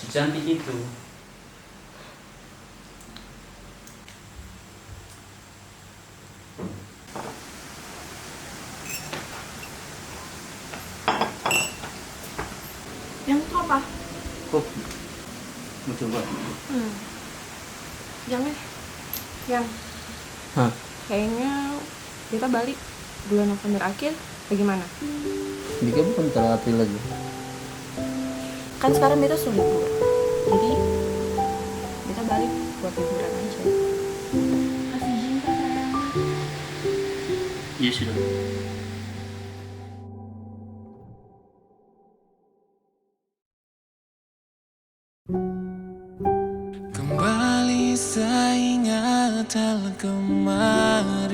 Cantik itu. Yang itu apa? Kopi. Mau coba? Jangan. Yang Hah? kayaknya kita balik bulan November akhir. Bagaimana? Dika bukan terapi lagi. Kan sekarang kita sudah libur. Jadi kita balik buat liburan aja. Kasih izin ke sayang. Iya sudah. Kembali saya ingat hal kemarin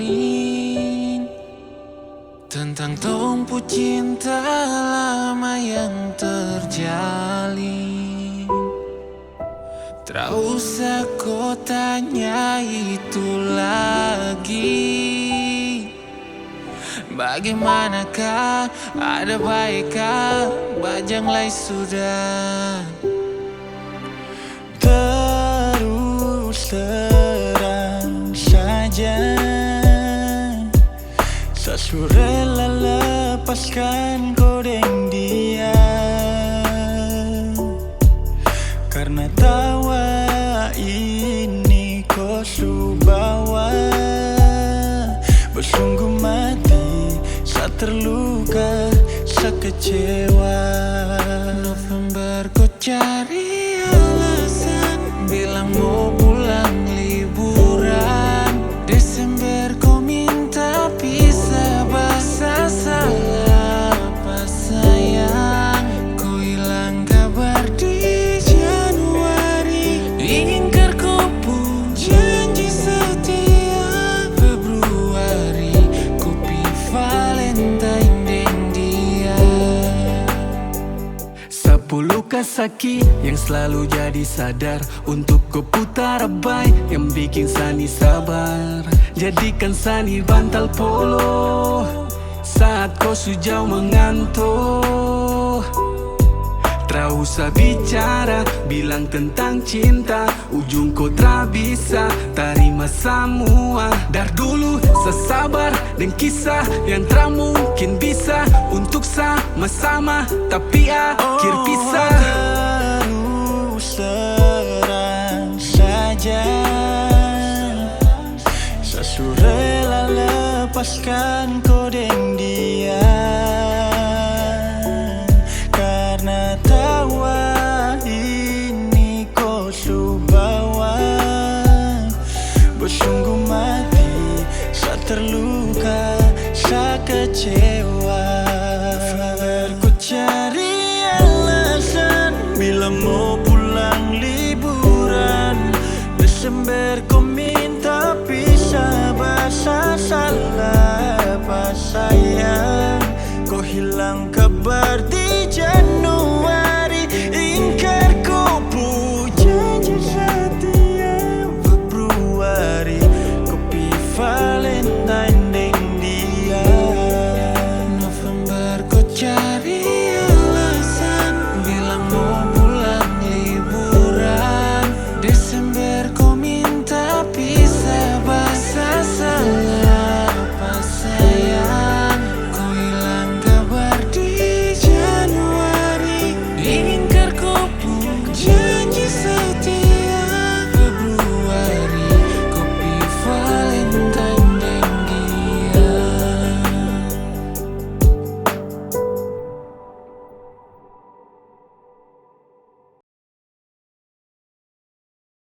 tentang tumpu cinta lama yang terjalin. Tak usah kau tanya itu lagi. Bagaimanakah, ada baikkah, bajanglai sudah. Terus terang saja, saya rela lepaskan kau dan dia, karena tawa ini kau subawa. Bersungguh mati, saya terluka, saya kecewa. November kau cari alasan, bilang mau pulang liburan. Desember kau minta pisah, bahasa salah apa sayang. Kau hilang kabar di Januari, ingkar kau pun janji setia. Februari kopi Valentine dan dia. 10 kasaki yang selalu jadi sadar untuk kau putar abai, yang bikin Sani sabar. Jadikan Sani bantal polo saat kau sujau mengantuk. Tak usah bicara, bilang tentang cinta, ujung kau tak bisa terima semua. Dari dulu sesabar dan kisah yang tak mungkin bisa untuk sama-sama, tapi akhir pisah. Terus terang saja, saya rela lepaskan kau dan dia, karena tawa ini kau subawa. Bersungguh mati, saya terluka, saya kecewa. Ku cari alasan, bila mau pulang liburan. Desember kau minta pisah, bahasa salah apa sayang. Kau hilang kabar di Januari, ingkar kau pun janji setia. Februari kopi Valentine